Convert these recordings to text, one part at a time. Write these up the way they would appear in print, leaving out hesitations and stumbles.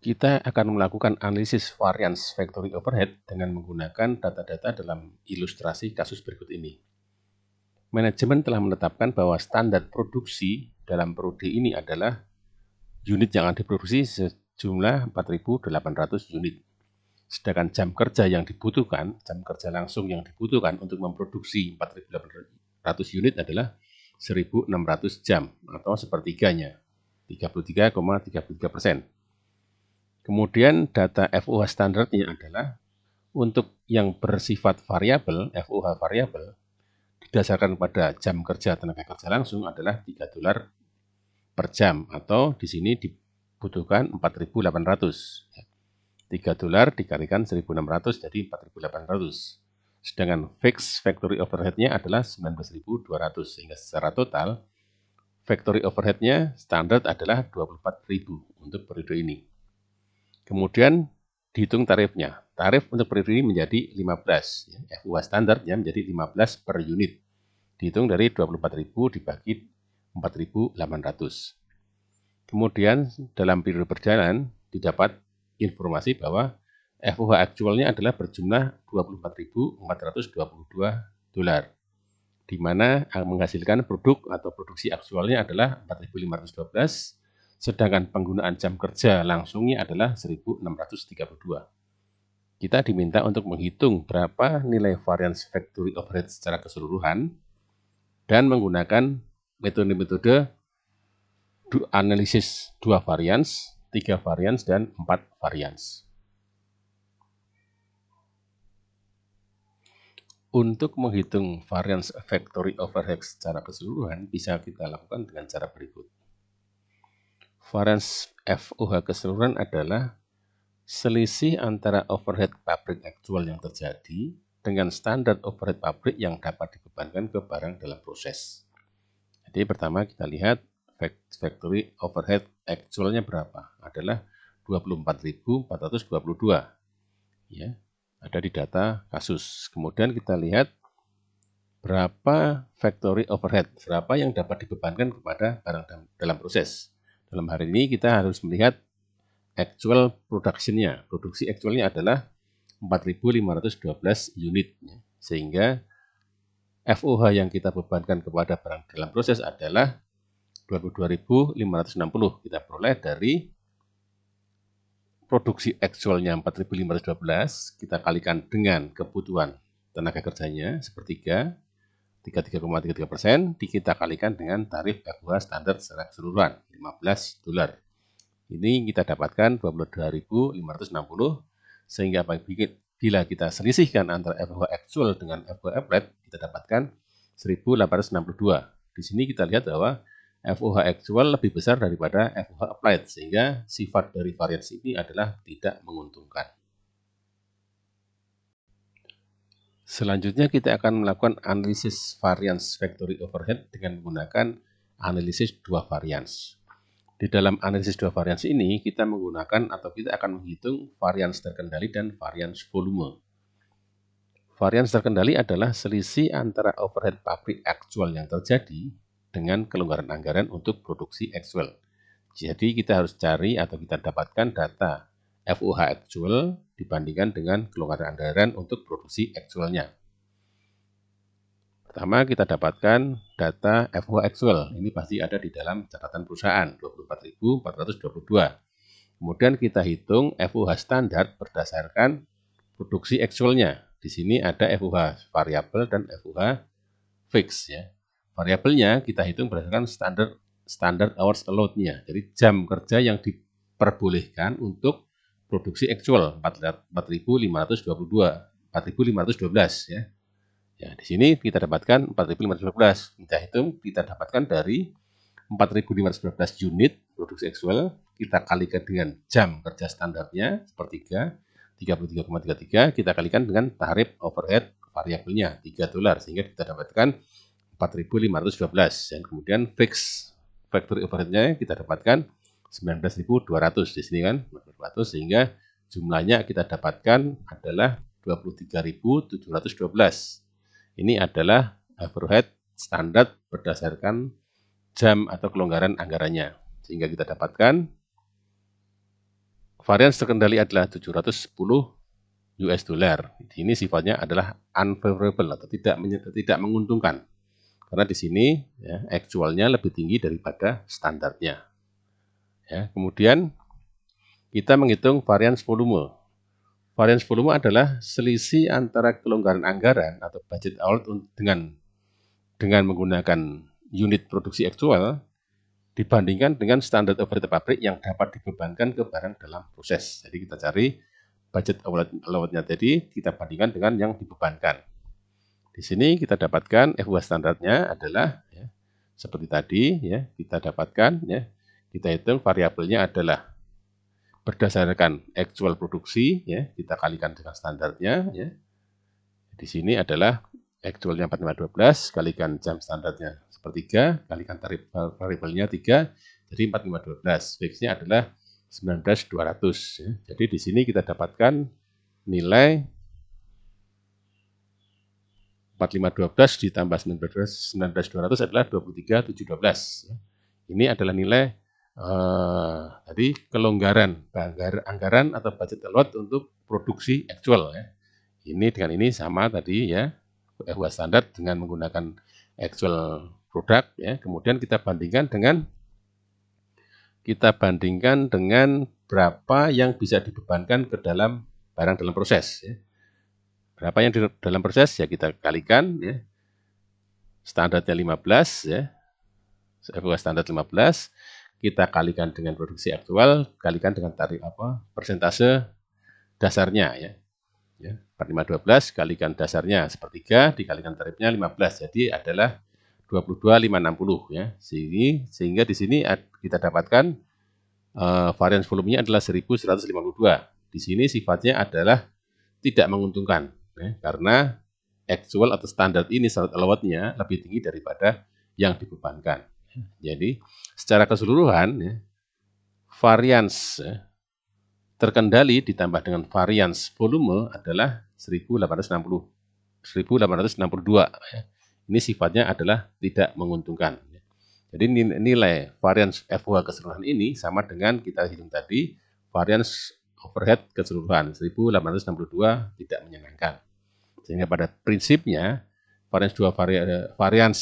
Kita akan melakukan analisis variance factory overhead dengan menggunakan data-data dalam ilustrasi kasus berikut ini. Manajemen telah menetapkan bahwa standar produksi dalam periode ini adalah unit yang akan diproduksi sejumlah 4.800 unit. Sedangkan jam kerja yang dibutuhkan, jam kerja langsung yang dibutuhkan untuk memproduksi 4.800 unit adalah 1.600 jam atau sepertiganya, 33,33%. Kemudian data FOH standarnya adalah untuk yang bersifat variabel, FOH variabel, didasarkan pada jam kerja tenaga kerja langsung adalah $3 per jam, atau di sini dibutuhkan 4.800. $3 dikalikan 1.600 jadi 4.800. Sedangkan fixed factory overhead-nya adalah 19.200, sehingga secara total factory overhead-nya standar adalah 24.000 untuk periode ini. Kemudian dihitung tarifnya. Tarif untuk periode ini menjadi 15. FUH standarnya menjadi 15 per unit. Dihitung dari 24.000 dibagi 4.800. Kemudian dalam periode berjalan didapat informasi bahwa FOH aktualnya adalah berjumlah $24.422, di mana menghasilkan produk atau produksi aktualnya adalah 4.512, sedangkan penggunaan jam kerja langsungnya adalah 1.632. Kita diminta untuk menghitung berapa nilai variance factory overhead secara keseluruhan dan menggunakan metode-metode analisis 2 variance, 3 variance, dan 4 variance. Untuk menghitung variance factory overhead secara keseluruhan bisa kita lakukan dengan cara berikut. Variance FOH keseluruhan adalah selisih antara overhead pabrik aktual yang terjadi dengan standar overhead pabrik yang dapat dibebankan ke barang dalam proses. Jadi pertama kita lihat factory overhead actualnya berapa? Adalah 24.422. Ya, ada di data kasus. Kemudian kita lihat berapa factory overhead, berapa yang dapat dibebankan kepada barang dalam proses. Dalam hari ini kita harus melihat actual production-nya. Produksi actualnya adalah 4.512 unit. Sehingga FOH yang kita bebankan kepada barang dalam proses adalah 22.560. Kita peroleh dari produksi actualnya 4.512, kita kalikan dengan kebutuhan tenaga kerjanya sepertiga, 33,33%, kita kalikan dengan tarif FOH standar secara keseluruhan, $15. Ini kita dapatkan 22.560, sehingga bila kita selisihkan antara FOH actual dengan FOH applied, kita dapatkan 1.862. Di sini kita lihat bahwa FOH actual lebih besar daripada FOH applied, sehingga sifat dari variance ini adalah tidak menguntungkan. Selanjutnya kita akan melakukan analisis variance factory overhead dengan menggunakan analisis 2 variance. Di dalam analisis 2 variance ini kita menggunakan atau kita akan menghitung variance terkendali dan variance volume. Variance terkendali adalah selisih antara overhead pabrik aktual yang terjadi dengan kelonggaran anggaran untuk produksi actual. Jadi kita harus cari atau kita dapatkan data FOH actual dibandingkan dengan kelonggaran anggaran untuk produksi actualnya. Pertama kita dapatkan data FOH actual, ini pasti ada di dalam catatan perusahaan, 24.422. Kemudian kita hitung FOH standar berdasarkan produksi actualnya. Di sini ada FOH variabel dan FOH fix ya. Variabelnya kita hitung berdasarkan standar hours allowed-nya. Jadi jam kerja yang diperbolehkan untuk produksi actual 4.512 ya. Ya, di sini kita dapatkan 4.512. Kita hitung, kita dapatkan dari 4.512 unit produksi actual, kita kalikan dengan jam kerja standarnya sepertiga, 33,33, kita kalikan dengan tarif overhead variabelnya $3, sehingga kita dapatkan 4.512. Dan kemudian fix factory overhead-nya kita dapatkan 19.200 di sini kan, 200, sehingga jumlahnya kita dapatkan adalah 23.712. Ini adalah overhead standar berdasarkan jam atau kelonggaran anggarannya. Sehingga kita dapatkan varians terkendali adalah 710 US dollar. Ini sifatnya adalah unfavorable atau tidak menguntungkan. Karena di sini ya, actualnya lebih tinggi daripada standarnya. Ya, kemudian kita menghitung varians volume. Varians volume adalah selisih antara kelonggaran anggaran atau budget out dengan menggunakan unit produksi aktual dibandingkan dengan standar overhead pabrik yang dapat dibebankan ke barang dalam proses. Jadi kita cari budget allowance-nya tadi kita bandingkan dengan yang dibebankan. Di sini kita dapatkan FUH standarnya adalah ya, seperti tadi ya, kita dapatkan ya, kita hitung variabelnya adalah berdasarkan actual produksi ya, kita kalikan dengan standarnya ya. Di sini adalah actualnya 4512 kalikan jam standarnya sepertiga, kalikan tarif variabelnya 3, jadi 4512. Fixnya adalah 19200 ya. Jadi di sini kita dapatkan nilai 4512 ditambah 19200 adalah 23712 ya. Ini adalah nilai tadi kelonggaran anggaran atau budget allowed untuk produksi aktual ya. Ini dengan ini sama tadi ya, FUH standar dengan menggunakan actual produk ya. Kemudian kita bandingkan dengan berapa yang bisa dibebankan ke dalam barang dalam proses ya. Berapa yang di dalam proses ya kita kalikan ya. Standarnya 15 ya. FUH standar 15 kita kalikan dengan produksi aktual, kalikan dengan tarif persentase dasarnya ya. 4512 kalikan dasarnya sepertiga, dikalikan tarifnya 15, jadi adalah 22560 ya. Sehingga di sini kita dapatkan varians volumenya adalah 1152. Di sini sifatnya adalah tidak menguntungkan ya, karena actual atau standar ini standar allowance-nya lebih tinggi daripada yang dibebankan. Jadi secara keseluruhan ya, varians ya, terkendali ditambah dengan varians volume adalah 1862 ya. Ini sifatnya adalah tidak menguntungkan. Jadi nilai varians FUH keseluruhan ini sama dengan kita hitung tadi varians overhead keseluruhan 1862 tidak menyenangkan. Sehingga pada prinsipnya varians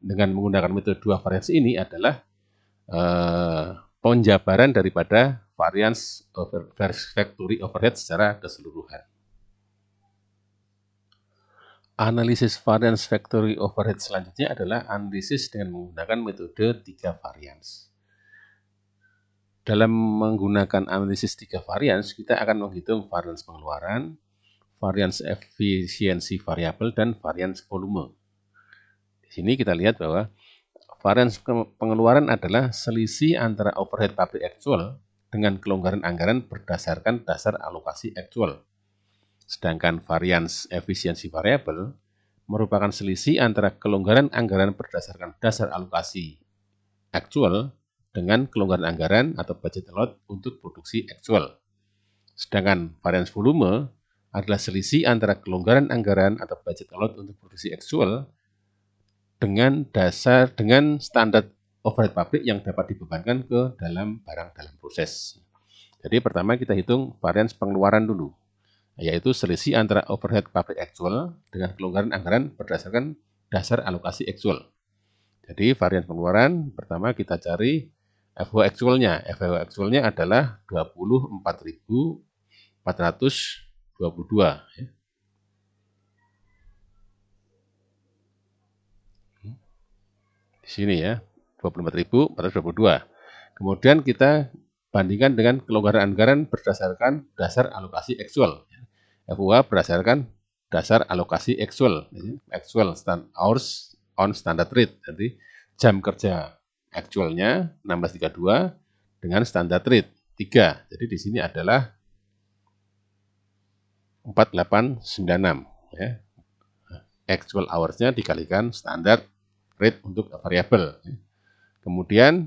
dengan menggunakan metode dua varians ini adalah penjabaran daripada varians factory overhead secara keseluruhan. Analisis varians factory overhead selanjutnya adalah analisis dengan menggunakan metode 3 varians. Dalam menggunakan analisis 3 varians, kita akan menghitung varians pengeluaran, varians efisiensi variabel, dan varians volume. Di sini kita lihat bahwa varians pengeluaran adalah selisih antara overhead pabrik aktual dengan kelonggaran anggaran berdasarkan dasar alokasi aktual. Sedangkan varians efisiensi variabel merupakan selisih antara kelonggaran anggaran berdasarkan dasar alokasi aktual dengan kelonggaran anggaran atau budget allowed untuk produksi aktual. Sedangkan varians volume adalah selisih antara kelonggaran anggaran atau budget allowed untuk produksi aktual dengan standar overhead pabrik yang dapat dibebankan ke dalam barang dalam proses. Jadi pertama kita hitung varians pengeluaran dulu, yaitu selisih antara overhead pabrik aktual dengan kelonggaran anggaran berdasarkan dasar alokasi aktual. Jadi varians pengeluaran pertama kita cari FUH aktualnya. FUH aktualnya adalah 24.422 ya. Di sini ya, 24.422. Kemudian kita bandingkan dengan kelonggaran anggaran berdasarkan dasar alokasi aktual. FUH berdasarkan dasar alokasi aktual, hours on standard rate. Jadi jam kerja aktualnya 1632 dengan standard rate 3. Jadi di sini adalah 4896 ya. Actual hours-nya dikalikan standard rate untuk variabel. Kemudian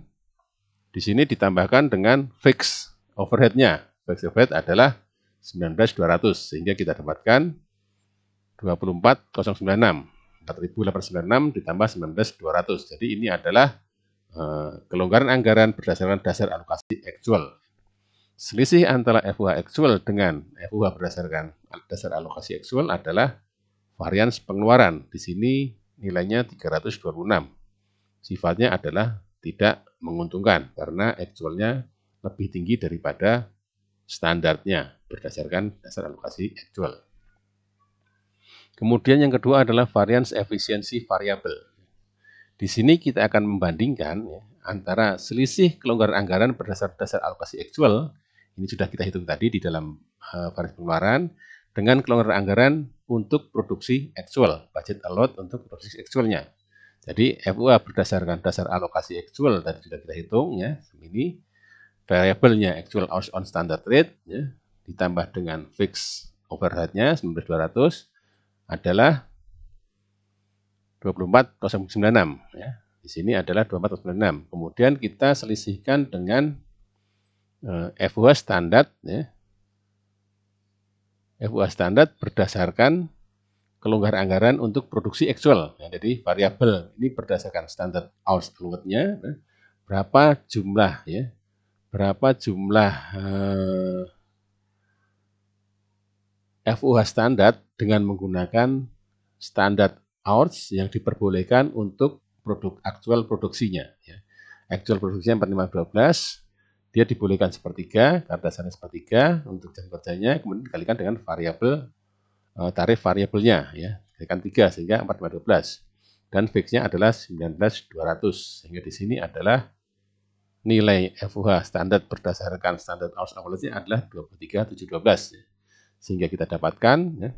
di sini ditambahkan dengan fixed overhead-nya. Fixed overhead adalah 19.200 sehingga kita dapatkan 24.096. 4.896 ditambah 19.200. Jadi ini adalah kelonggaran anggaran berdasarkan dasar alokasi aktual. Selisih antara FUH actual dengan FUH berdasarkan dasar alokasi actual adalah varians pengeluaran. Di sini nilainya 326. Sifatnya adalah tidak menguntungkan karena actualnya lebih tinggi daripada standarnya berdasarkan dasar alokasi actual. Kemudian yang kedua adalah varians efisiensi variabel. Di sini kita akan membandingkan antara selisih kelonggaran anggaran berdasar dasar alokasi actual, ini sudah kita hitung tadi di dalam varians pengeluaran, dengan kelonggaran anggaran untuk produksi actual, budget allowed untuk produksi actualnya. Jadi FUH berdasarkan dasar alokasi actual tadi sudah kita hitung ya, ini variabelnya actual hours on standard rate ya, ditambah dengan fixed overhead-nya 19.200 adalah 24.096 ya. Di sini adalah 24.096. Kemudian kita selisihkan dengan FUH standar ya. FUH standar berdasarkan kelonggaran anggaran untuk produksi actual. Ya, jadi variabel ini berdasarkan standar hours allowed-nya ya, berapa jumlah ya. Berapa jumlah FUH standar dengan menggunakan standar hours yang diperbolehkan untuk produk aktual produksinya. Ya. Aktual produksinya 4512, dia dibolehkan sepertiga, karena dasarnya sepertiga untuk jam kerjanya, kemudian dikalikan dengan variabel tarif variabelnya, ya, dikalikan 3 sehingga 4512. Dan fixnya adalah 19.200, sehingga di sini adalah nilai FUH standar berdasarkan standar hours allowed-nya adalah 23.712. Ya. Sehingga kita dapatkan ya,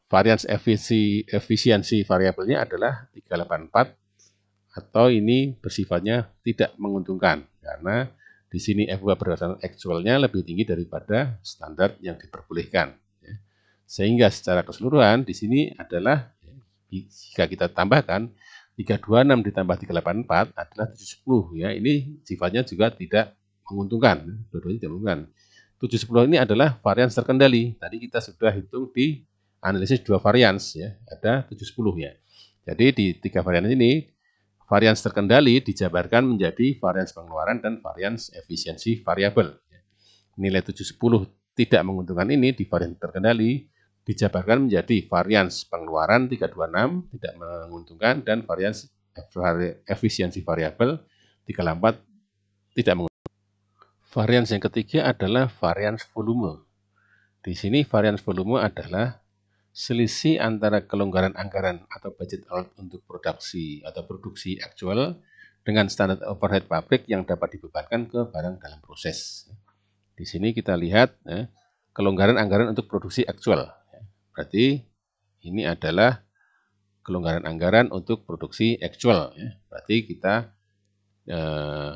varians efisiensi variabelnya adalah 384 atau ini bersifatnya tidak menguntungkan karena di sini FUH berdasarkan actualnya lebih tinggi daripada standar yang diperbolehkan. Ya. Sehingga secara keseluruhan di sini adalah jika kita tambahkan 326 ditambah 384 adalah 710 ya. Ini sifatnya juga tidak menguntungkan, dua-duanya tidak menguntungkan. 710 ini adalah varians terkendali. Tadi kita sudah hitung di analisis dua varians ya, ada 710 ya. Jadi di tiga varians ini varians terkendali dijabarkan menjadi varians pengeluaran dan varians efisiensi variabel. Nilai 710 tidak menguntungkan ini di varians terkendali dijabarkan menjadi varians pengeluaran 326 tidak menguntungkan dan varians efisiensi variabel 384 tidak menguntungkan. Varians yang ketiga adalah varians volume. Di sini varians volume adalah selisih antara kelonggaran anggaran atau budget allowed untuk produksi atau produksi actual dengan standar overhead pabrik yang dapat dibebankan ke barang dalam proses. Di sini kita lihat kelonggaran anggaran untuk produksi actual. Berarti ini adalah kelonggaran anggaran untuk produksi actual. Berarti kita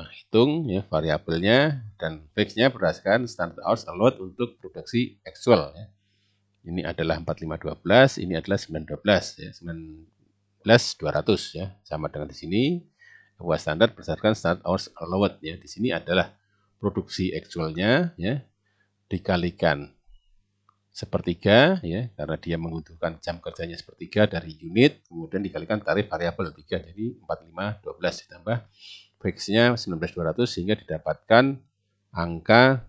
hitung ya, variabelnya dan fixnya berdasarkan standard hours allowed untuk produksi actual. Ya. Ini adalah 4512, ini adalah 912 ya, 19.200 ya, sama dengan di sini. FUH standar berdasarkan standard hours allowed ya. Di sini adalah produksi actualnya ya dikalikan sepertiga ya, karena dia membutuhkan jam kerjanya sepertiga dari unit, kemudian dikalikan tarif variabel 3 jadi 4512 ditambah fixnya 19.200 sehingga didapatkan angka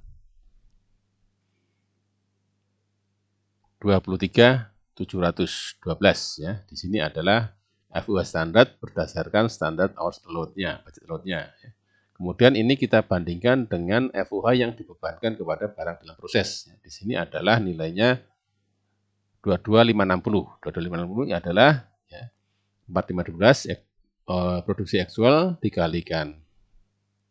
23.712 ya. Di sini adalah FUH standar berdasarkan standar hours allowed-nya, budget allowed-nya ya. Kemudian ini kita bandingkan dengan FUH yang dibebankan kepada barang dalam proses. Di sini adalah nilainya 22.560. 22.560 adalah ya, 4512 ya, produksi aktual dikalikan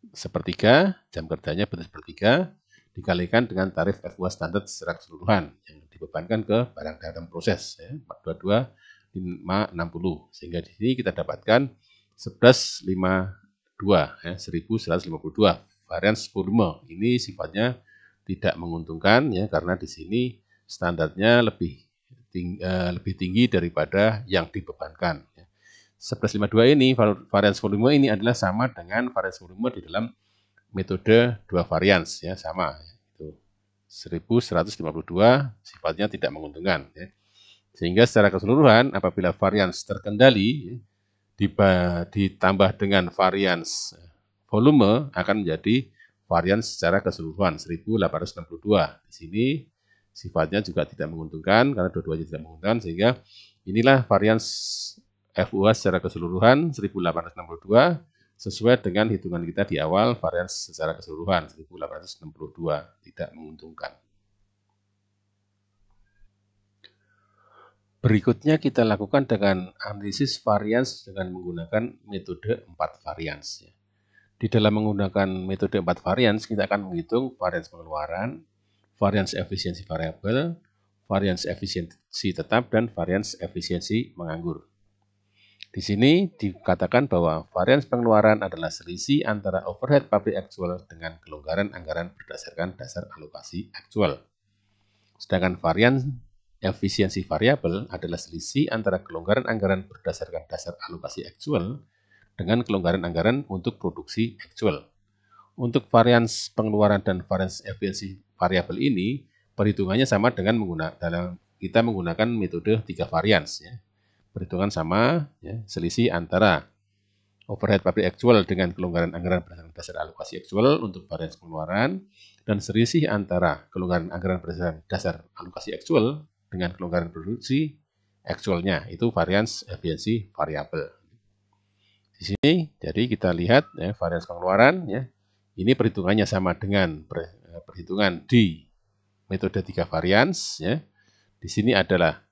sepertiga, jam kerjanya betul sepertiga, dikalikan dengan tarif FUH standar secara keseluruhan yang dibebankan ke barang dalam proses ya, 22.560. Sehingga di sini kita dapatkan 1152 ya, 1152 varians volume. Ini sifatnya tidak menguntungkan ya karena di sini standarnya lebih tinggi daripada yang dibebankan. 1152 ini varians volume ini adalah sama dengan varians volume di dalam metode dua varians ya, sama itu 1152 sifatnya tidak menguntungkan ya. Sehingga secara keseluruhan apabila varians terkendali ditambah dengan varians volume akan menjadi varians secara keseluruhan 1862. Di sini sifatnya juga tidak menguntungkan karena dua-duanya tidak menguntungkan, sehingga inilah varians FUH secara keseluruhan 1862 sesuai dengan hitungan kita di awal, varians secara keseluruhan 1862 tidak menguntungkan. Berikutnya kita lakukan dengan analisis varians dengan menggunakan metode 4 varians. Di dalam menggunakan metode 4 varians, kita akan menghitung varians pengeluaran, varians efisiensi variabel, varians efisiensi tetap, dan varians efisiensi menganggur. Di sini dikatakan bahwa varians pengeluaran adalah selisih antara overhead pabrik aktual dengan kelonggaran anggaran berdasarkan dasar alokasi aktual. Sedangkan varians efisiensi variabel adalah selisih antara kelonggaran anggaran berdasarkan dasar alokasi aktual dengan kelonggaran anggaran untuk produksi aktual. Untuk varians pengeluaran dan varians efisiensi variabel ini, perhitungannya sama dengan kita menggunakan metode 3 varians. Ya. Perhitungan sama, ya, selisih antara overhead pabrik aktual dengan kelonggaran anggaran berdasarkan dasar alokasi aktual untuk varians pengeluaran, dan selisih antara kelonggaran anggaran berdasarkan dasar alokasi aktual dengan kelonggaran produksi aktualnya, itu varians efisiensi variabel. Di sini, jadi kita lihat ya, varians pengeluaran, ya, ini perhitungannya sama dengan perhitungan di metode 3 varians. Ya. Di sini adalah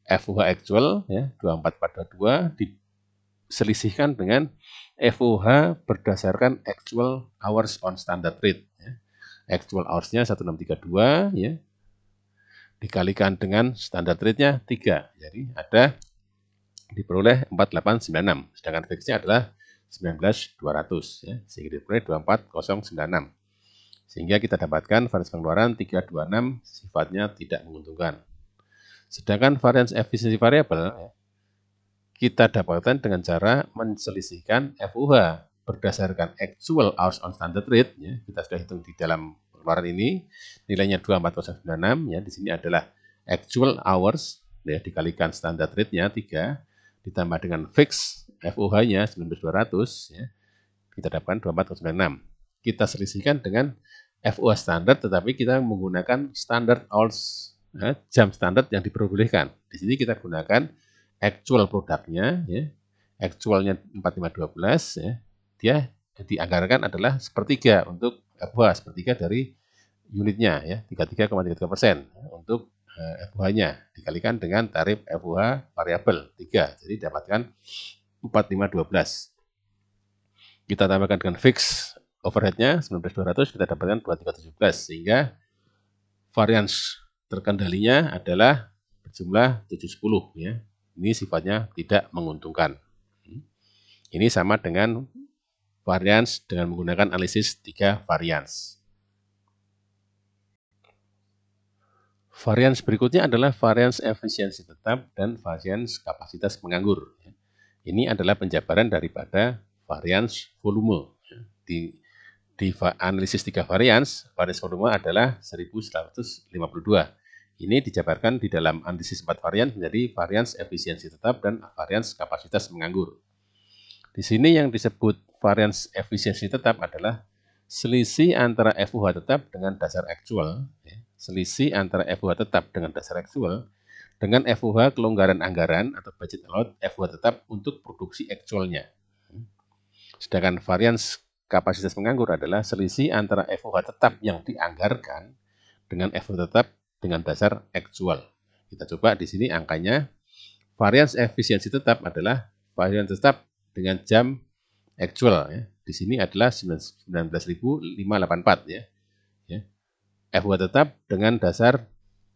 FUH actual, ya, 24422, diselisihkan dengan FUH berdasarkan actual hours on standard rate. Ya. Actual hours-nya 1632, ya, dikalikan dengan standard rate-nya 3. Jadi ada diperoleh 4896, sedangkan fixnya adalah 19200, ya, sehingga diperoleh 24096. Sehingga kita dapatkan varians pengeluaran 326 sifatnya tidak menguntungkan. Sedangkan varians efisiensi variabel, ya, kita dapatkan dengan cara menselisihkan FUH berdasarkan actual hours on standard rate. Ya, kita sudah hitung di dalam pengeluaran ini, nilainya 24096, ya, di sini adalah actual hours, ya, dikalikan standard rate-nya 3, ditambah dengan fix FUH-nya 19200, ya, kita dapatkan 24096. Kita selisihkan dengan FUH standar, tetapi kita menggunakan standard hours, ya, jam standar yang diperbolehkan. Di sini kita gunakan actual produknya, ya, actualnya 4512, ya, dia dianggarkan adalah sepertiga untuk FUH, sepertiga dari unitnya, ya, 33,33% untuk FUH-nya dikalikan dengan tarif FUH variabel 3, jadi dapatkan 4512. Kita tambahkan dengan fix overhead-nya 19200, kita dapatkan 2317, sehingga varians terkendalinya adalah berjumlah 710, ya. Ini sifatnya tidak menguntungkan. Ini sama dengan varians dengan menggunakan analisis 3 varians. Varians berikutnya adalah varians efisiensi tetap dan varians kapasitas penganggur. Ini adalah penjabaran daripada varians volume. Di analisis 3 varians volume adalah 1152. Ini dijabarkan di dalam analisis 4 varian menjadi varians efisiensi tetap dan varians kapasitas menganggur. Di sini yang disebut varians efisiensi tetap adalah selisih antara FUH tetap dengan dasar aktual, ya. Selisih antara FUH tetap dengan dasar aktual dengan FUH kelonggaran anggaran atau budget allowed FUH tetap untuk produksi aktualnya. Sedangkan varians kapasitas penganggur adalah selisih antara FUH tetap yang dianggarkan dengan FUH tetap dengan dasar aktual. Kita coba di sini angkanya. Varians efisiensi tetap adalah varians tetap dengan jam aktual, ya. Di sini adalah 19.584, ya. FUH tetap dengan dasar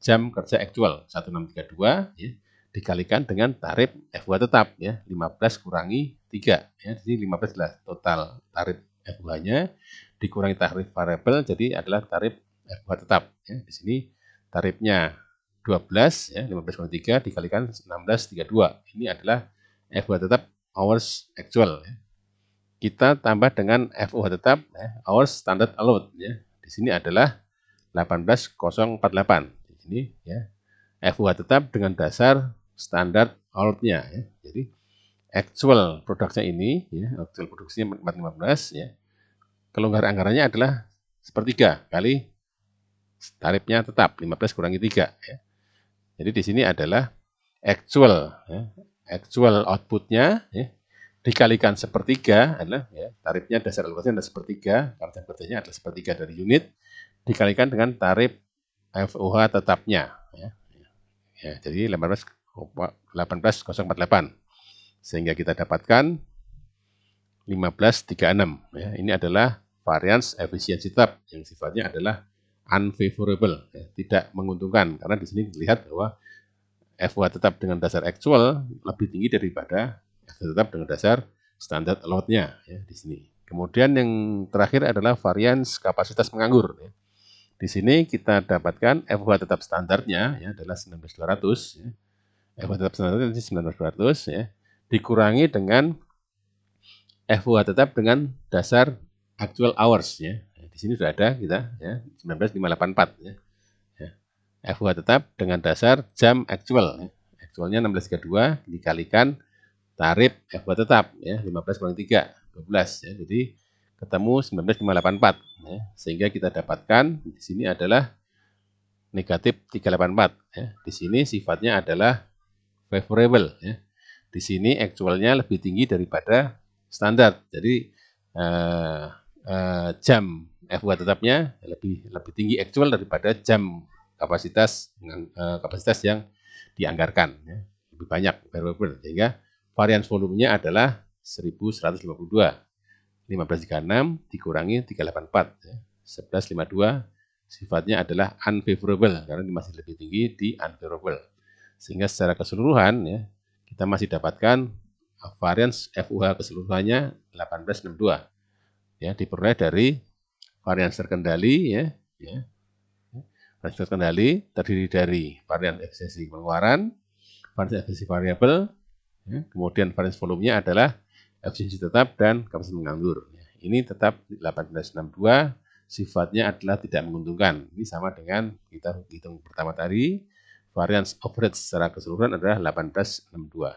jam kerja aktual 1632, ya, dikalikan dengan tarif FUH tetap, ya, 15 kurangi 3, ya. Jadi 15 adalah total tarif FUH-nya dikurangi tarif variabel, jadi adalah tarif FUH tetap, ya. Di sini tarifnya 12, ya, 15 kurangi 3 dikalikan 1632. Ini adalah FUH tetap hours actual, ya. Kita tambah dengan FUH tetap, ya, hours standard allowed, ya. Di sini adalah 18048. Di sini, ya, FUH tetap dengan dasar standar allowed-nya, ya. Jadi actual produknya ini, ya, actual produksinya 415, ya. kelonggaran anggarannya adalah sepertiga kali tarifnya tetap 15 kurangi 3. Ya. Jadi di sini adalah actual, ya, actual outputnya ya, dikalikan sepertiga adalah ya, tarifnya dasar alokasinya adalah sepertiga, karena jam kerjanya adalah sepertiga dari unit, dikalikan dengan tarif FOH tetapnya. Ya. Ya, jadi 18,048. Sehingga kita dapatkan 1536. Ya. Ini adalah variance efisiensi tetap yang sifatnya adalah unfavorable, ya, tidak menguntungkan. Karena di sini dilihat bahwa FOH tetap dengan dasar actual lebih tinggi daripada FOH tetap dengan dasar standar allowed-nya ya, di sini. Kemudian yang terakhir adalah variance kapasitas penganggur. Ya. Di sini kita dapatkan FOH tetap standarnya ya, adalah 19.200. Ya. FOH tetap standarnya 19.200 ya, dikurangi dengan FOH tetap dengan dasar actual hours ya. Di sini sudah ada kita ya 19.584 ya. FOH tetap dengan dasar jam actual. Ya. Actualnya 16.32 dikalikan tarif FOH tetap ya 15 kurang 3 12 ya. Jadi ketemu 19.584 ya. Sehingga kita dapatkan di sini adalah negatif 384 ya. Di sini sifatnya adalah favorable ya. Di sini actualnya lebih tinggi daripada standar. Jadi jam FOH tetapnya lebih tinggi actual daripada jam kapasitas yang dianggarkan ya. Lebih banyak variable sehingga variance volumenya adalah 1152. 1536 dikurangi 384 ya. 1152 sifatnya adalah unfavorable karena masih lebih tinggi di unfavorable. Sehingga secara keseluruhan ya kita masih dapatkan variance FOH keseluruhannya 1862 ya, diperoleh dari variance terkendali ya. Variance terkendali terdiri dari variance efisiensi pengeluaran, variance efisiensi variabel, ya, kemudian variance volumenya adalah efisiensi tetap dan kapasitas menganggur. Ya, ini tetap 1862 sifatnya adalah tidak menguntungkan. Ini sama dengan kita hitung pertama tadi, variance average secara keseluruhan adalah 1862.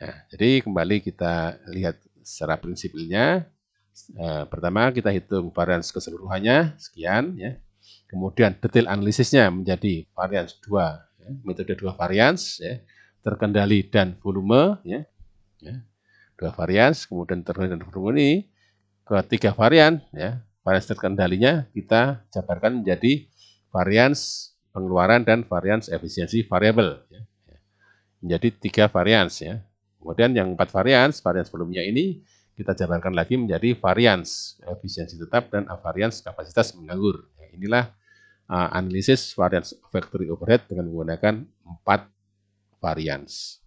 Nah, jadi kembali kita lihat secara prinsipilnya. Pertama kita hitung variance keseluruhannya sekian ya. Kemudian detail analisisnya menjadi variance 2 ya, metode 2 variance ya, terkendali dan volume ya. 2 variance, kemudian terkendali dan volume ini ketiga varian ya. Variance terkendalinya kita jabarkan menjadi variance pengeluaran dan variance efisiensi variabel ya. Menjadi 3 variance ya. Kemudian yang 4 variance volumenya ini kita jabarkan lagi menjadi variance efisiensi tetap dan variance kapasitas menganggur. Ya, inilah analisis variance factory overhead dengan menggunakan 4 variance.